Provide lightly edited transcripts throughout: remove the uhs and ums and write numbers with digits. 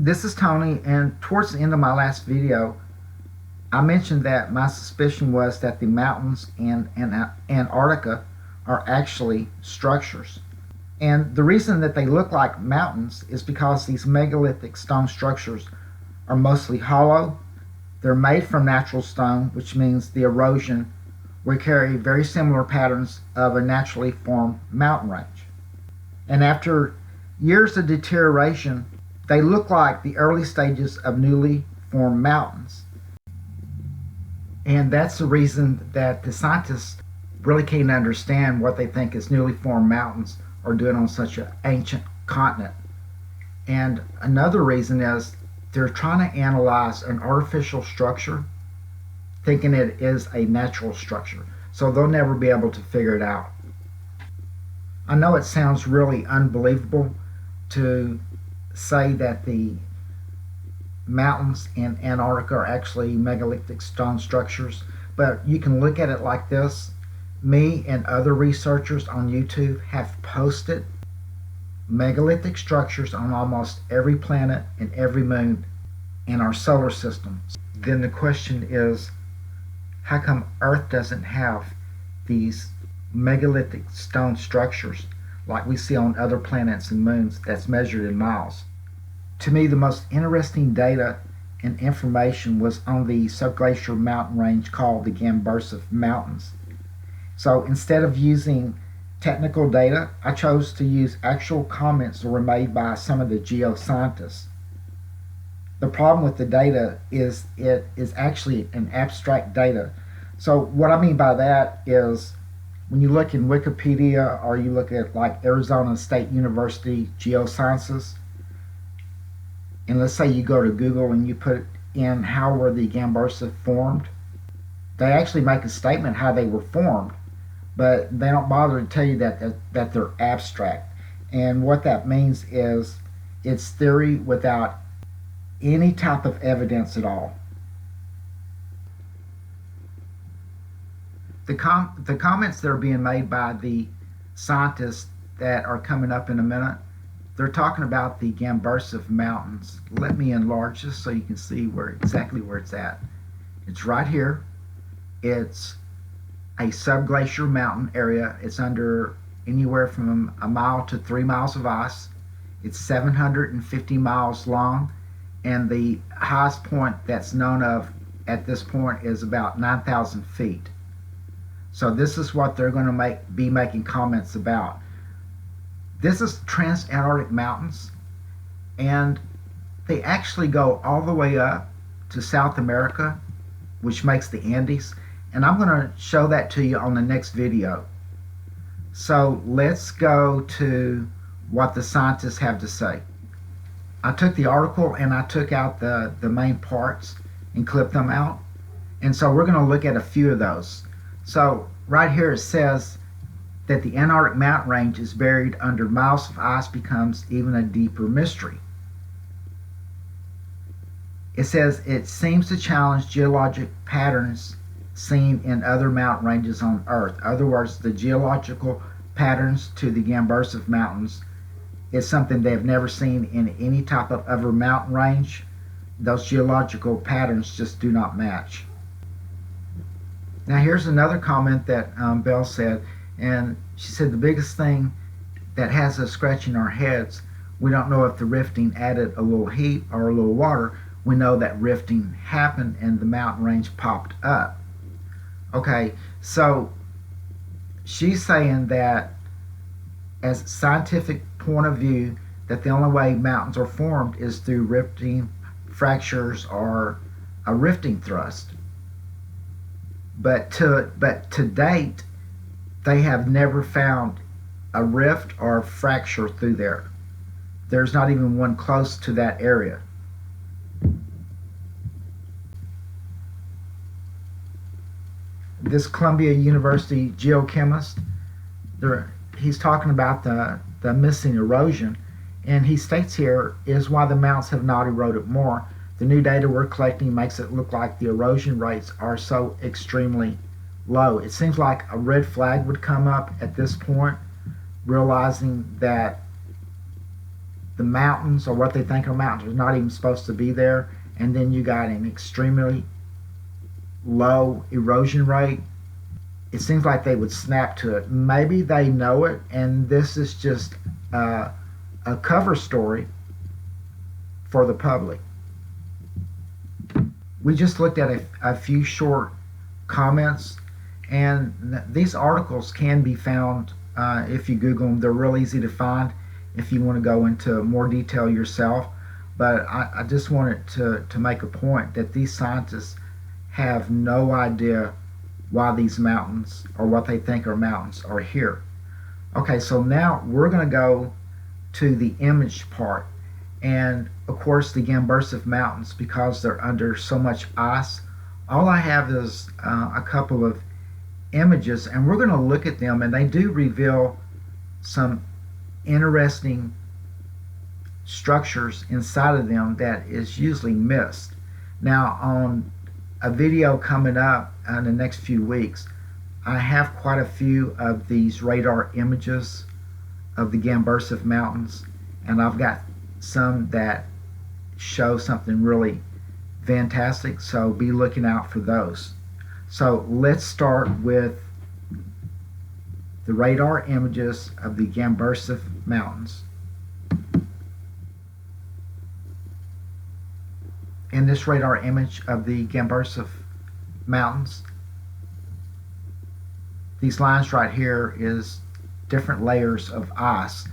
This is Tony, and towards the end of my last video, I mentioned that my suspicion was that the mountains in Antarctica are actually structures. And the reason that they look like mountains is because these megalithic stone structures are mostly hollow. They're made from natural stone, which means the erosion will carry very similar patterns of a naturally formed mountain range. And after years of deterioration, they look like the early stages of newly formed mountains. And that's the reason that the scientists really can't understand what they think is newly formed mountains are doing on such an ancient continent. And another reason is they're trying to analyze an artificial structure, thinking it is a natural structure. So they'll never be able to figure it out. I know it sounds really unbelievable to say that the mountains in Antarctica are actually megalithic stone structures, but you can look at it like this. Me and other researchers on YouTube have posted megalithic structures on almost every planet and every moon in our solar system. Then the question is, how come Earth doesn't have these megalithic stone structures like we see on other planets and moons that's measured in miles? To me, the most interesting data and information was on the subglacial mountain range called the Gambursive Mountains. So instead of using technical data, I chose to use actual comments that were made by some of the geoscientists. The problem with the data is it is actually an abstract data. So what I mean by that is when you look in Wikipedia or you look at like Arizona State University Geosciences, and let's say you go to Google and you put in how were the Gambursive formed, they actually make a statement how they were formed, but they don't bother to tell you that they're abstract. And what that means is it's theory without any type of evidence at all. The comments that are being made by the scientists that are coming up in a minute, they're talking about the Gambursive Mountains. Let me enlarge this so you can see exactly where it's at. It's right here. It's a subglacial mountain area. It's under anywhere from a mile to 3 miles of ice. It's 750 miles long, and the highest point that's known of at this point is about 9,000 feet. So this is what they're going to be making comments about. This is Transantarctic Mountains, and they actually go all the way up to South America, which makes the Andes, and I'm going to show that to you on the next video. So let's go to what the scientists have to say. I took the article and I took out the main parts and clipped them out, and so we're going to look at a few of those. So right here it says that the Antarctic mountain range is buried under miles of ice becomes even a deeper mystery. It says it seems to challenge geologic patterns seen in other mountain ranges on Earth. In other words, the geological patterns to the Gambursive Mountains is something they've never seen in any type of other mountain range. Those geological patterns just do not match. Now here's another comment that Belle said, and she said the biggest thing that has us scratching our heads, we don't know if the rifting added a little heat or a little water. We know that rifting happened and the mountain range popped up. Okay, so she's saying that as a scientific point of view, that the only way mountains are formed is through rifting, fractures, or a rifting thrust. But to date, they have never found a rift or a fracture through there. There's not even one close to that area. This Columbia University geochemist, he's talking about the missing erosion, and he states here is why the mountains have not eroded more. The new data we're collecting makes it look like the erosion rates are so extremely low. It seems like a red flag would come up at this point, realizing that the mountains, or what they think are mountains, are not even supposed to be there, and then you got an extremely low erosion rate, it seems like they would snap to it. Maybe they know it, and this is just a cover story for the public. We just looked at a few short comments, and these articles can be found if you Google them. They're real easy to find if you want to go into more detail yourself. But I just wanted to make a point that these scientists have no idea why these mountains, or what they think are mountains, are here. Okay, so now we're going to go to the image part. And of course, the Gambursive Mountains, because they're under so much ice, all I have is a couple of images, and we're going to look at them, and they do reveal some interesting structures inside of them that is usually missed. Now, on a video coming up in the next few weeks, I have quite a few of these radar images of the Gambursive Mountains, and I've got some that show something really fantastic, so be looking out for those. So let's start with the radar images of the Gambursive Mountains. In this radar image of the Gambursive Mountains, these lines right here is different layers of ice,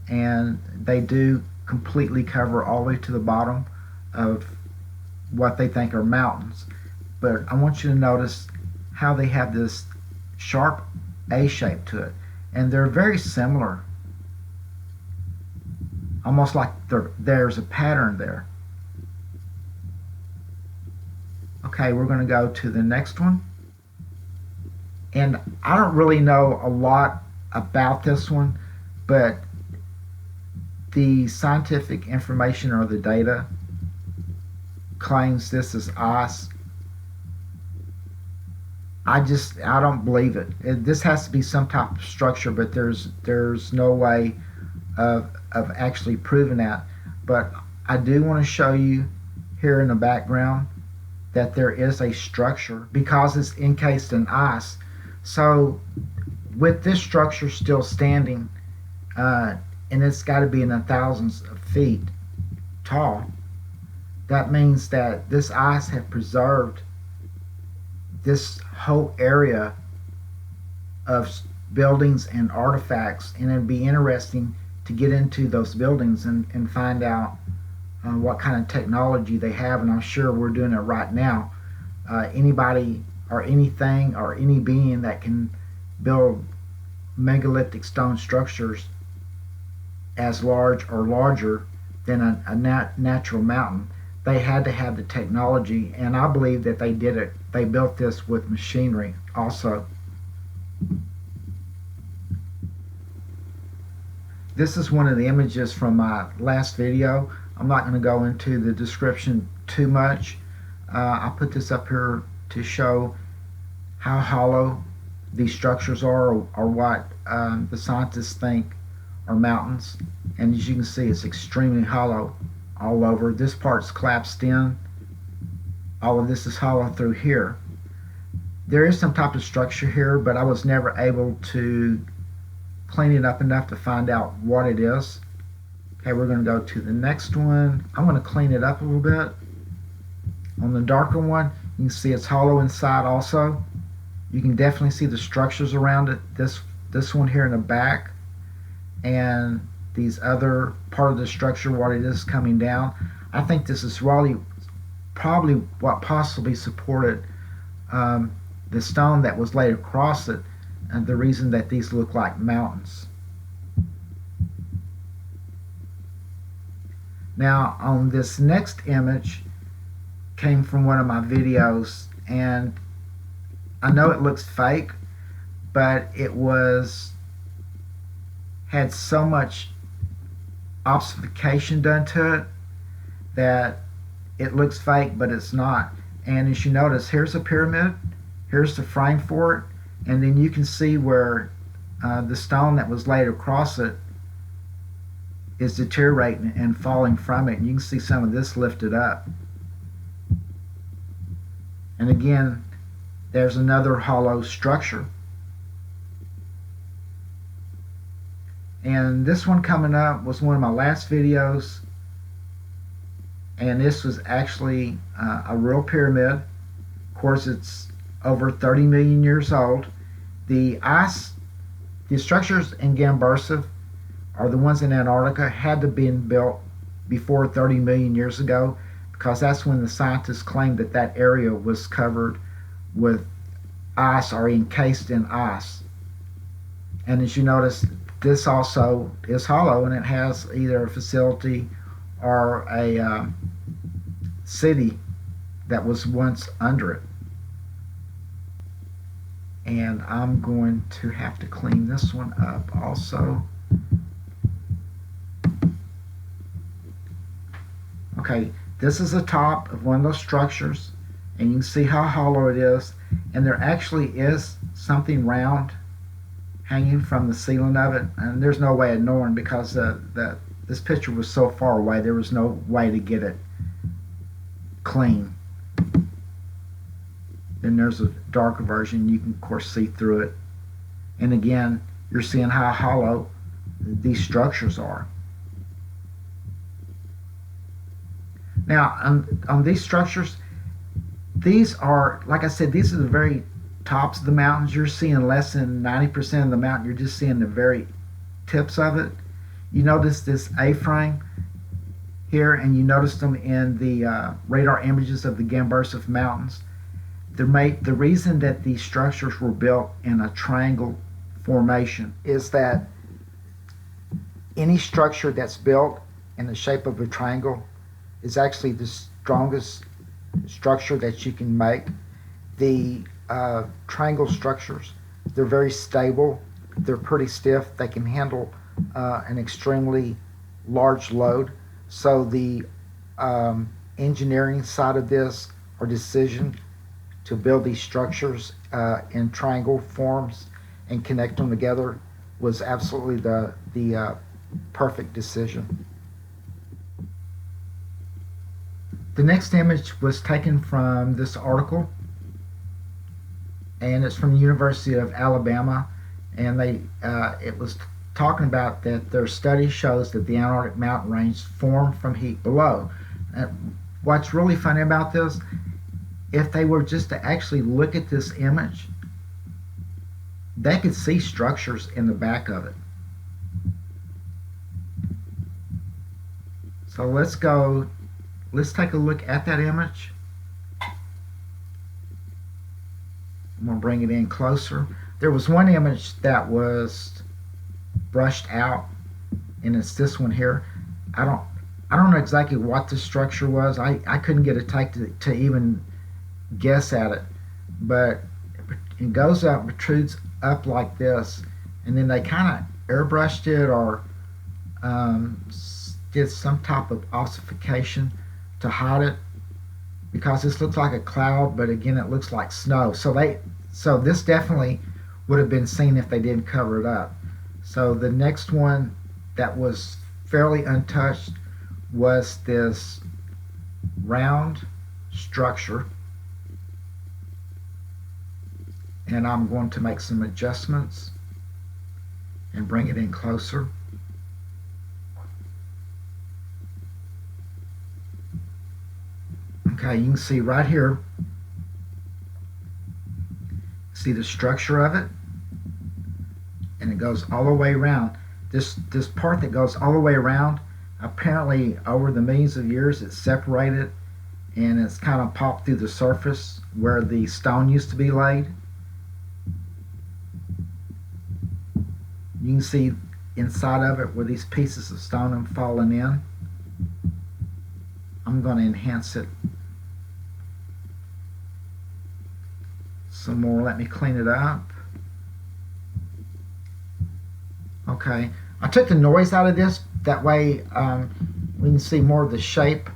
and they do completely cover all the way to the bottom of what they think are mountains. But I want you to notice how they have this sharp A shape to it, and they're very similar, almost like there's a pattern there. Okay, we're going to go to the next one. And I don't really know a lot about this one, but the scientific information, or the data, claims this is ice. I don't believe it. This has to be some type of structure, but there's no way of actually proving that. But I do want to show you here in the background that there is a structure, because it's encased in ice. So with this structure still standing, and it's got to be in the thousands of feet tall, that means that this ice has preserved this whole area of buildings and artifacts, and it'd be interesting to get into those buildings and find out what kind of technology they have, and I'm sure we're doing it right now. Anybody or anything or any being that can build megalithic stone structures as large or larger than a natural mountain, they had to have the technology, and I believe that they did it. They built this with machinery also. This is one of the images from my last video. I'm not going to go into the description too much. I put this up here to show how hollow these structures are, or what the scientists think are mountains. And as you can see, it's extremely hollow all over. This part's collapsed in. All of this is hollow through here. There is some type of structure here, but I was never able to clean it up enough to find out what it is. Okay, we're going to go to the next one. I'm going to clean it up a little bit. On the darker one, you can see it's hollow inside also. You can definitely see the structures around it. This one here in the back, and these other part of the structure, what it is coming down. I think this is probably what possibly supported the stone that was laid across it, and the reason that these look like mountains. Now, on this next image, came from one of my videos, and I know it looks fake, but it had so much obfuscation done to it that it looks fake, but it's not. And as you notice, here's a pyramid, here's the frame for it, and then you can see where the stone that was laid across it is deteriorating and falling from it. And you can see some of this lifted up. And again, there's another hollow structure. And this one coming up was one of my last videos, and this was actually a real pyramid. Of course, it's over 30 million years old. The structures in Gambursa are the ones in Antarctica, had to have been built before 30 million years ago, because that's when the scientists claimed that that area was covered with ice or encased in ice. And as you notice, this also is hollow, and it has either a facility or a city that was once under it. And I'm going to have to clean this one up also. Okay, this is the top of one of those structures, and you can see how hollow it is, and there actually is something round hanging from the ceiling of it, and there's no way of knowing because this picture was so far away, there was no way to get it clean. Then there's a darker version, you can of course see through it, and again you're seeing how hollow these structures are. Now on these structures, these are, like I said, these are the very tops of the mountains. You're seeing less than 90% of the mountain. You're just seeing the very tips of it. You notice this A-frame here, and you notice them in the radar images of the Gambursa mountains. The reason that these structures were built in a triangle formation is that any structure that's built in the shape of a triangle is actually the strongest structure that you can make. The triangle structures, they're very stable, they're pretty stiff, they can handle an extremely large load. So the engineering side of this, or decision to build these structures in triangle forms and connect them together, was absolutely the perfect decision. The next image was taken from this article, and it's from the University of Alabama, and it was talking about that their study shows that the Antarctic mountain range formed from heat below. What's really funny about this, if they were just to actually look at this image, they could see structures in the back of it. So let's take a look at that image. I'm going to bring it in closer. There was one image that was brushed out, and it's this one here. I don't know exactly what the structure was. I couldn't get a take to even guess at it, but it goes up, protrudes up like this, and then they kind of airbrushed it or did some type of ossification to hide it, because this looks like a cloud, but again it looks like snow. So this definitely would have been seen if they didn't cover it up. So the next one that was fairly untouched was this round structure, and I'm going to make some adjustments and bring it in closer. Okay, you can see right here, see the structure of it, and it goes all the way around. This part that goes all the way around, apparently over the millions of years it's separated, and it's kind of popped through the surface where the stone used to be laid. You can see inside of it where these pieces of stone have fallen in. I'm going to enhance it some more. Let me clean it up. Okay, I took the noise out of this, that way we can see more of the shape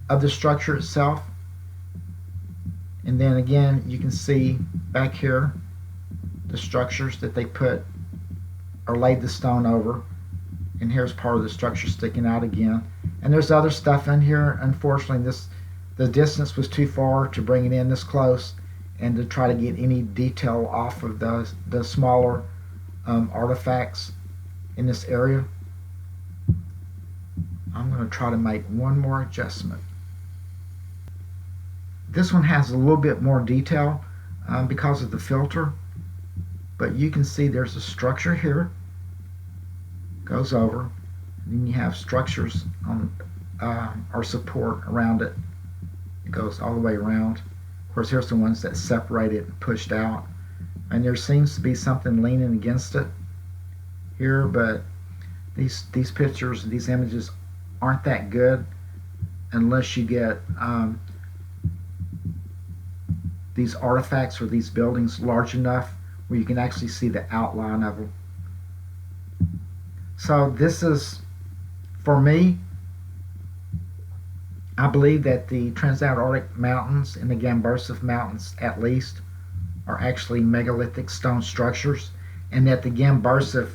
of the structure itself. And then again, you can see back here the structures that they put or laid the stone over, And here's part of the structure sticking out again. And there's other stuff in here. Unfortunately, the distance was too far to bring it in this close and to try to get any detail off of the smaller artifacts in this area. I'm going to try to make one more adjustment. This one has a little bit more detail because of the filter, but you can see there's a structure here, goes over, and then you have structures on or support around it. It goes all the way around. Of course, here's the ones that separated and pushed out, and there seems to be something leaning against it here, but these pictures, these images aren't that good unless you get these artifacts or these buildings large enough where you can actually see the outline of them. So this is, for me, I believe that the Transantarctic Mountains and the Gambursiv Mountains, at least, are actually megalithic stone structures, and that the Gambursiv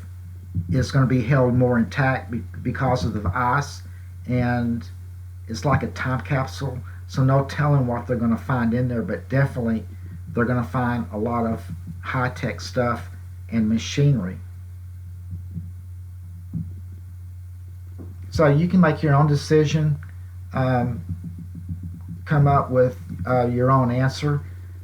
is going to be held more intact because of the ice, and it's like a time capsule, so no telling what they're going to find in there, but definitely they're going to find a lot of high-tech stuff and machinery. So you can make your own decision, come up with your own answer.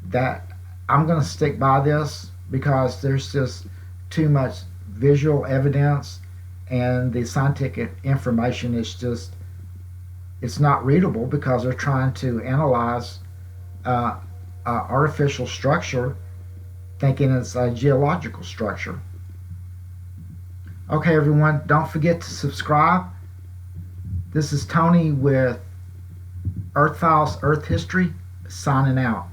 That I'm going to stick by this because there's just too much visual evidence, and the scientific information is just, it's not readable because they're trying to analyze artificial structure thinking it's a geological structure. Okay, everyone, don't forget to subscribe. This is Tony with Earth Files Earth History, signing out.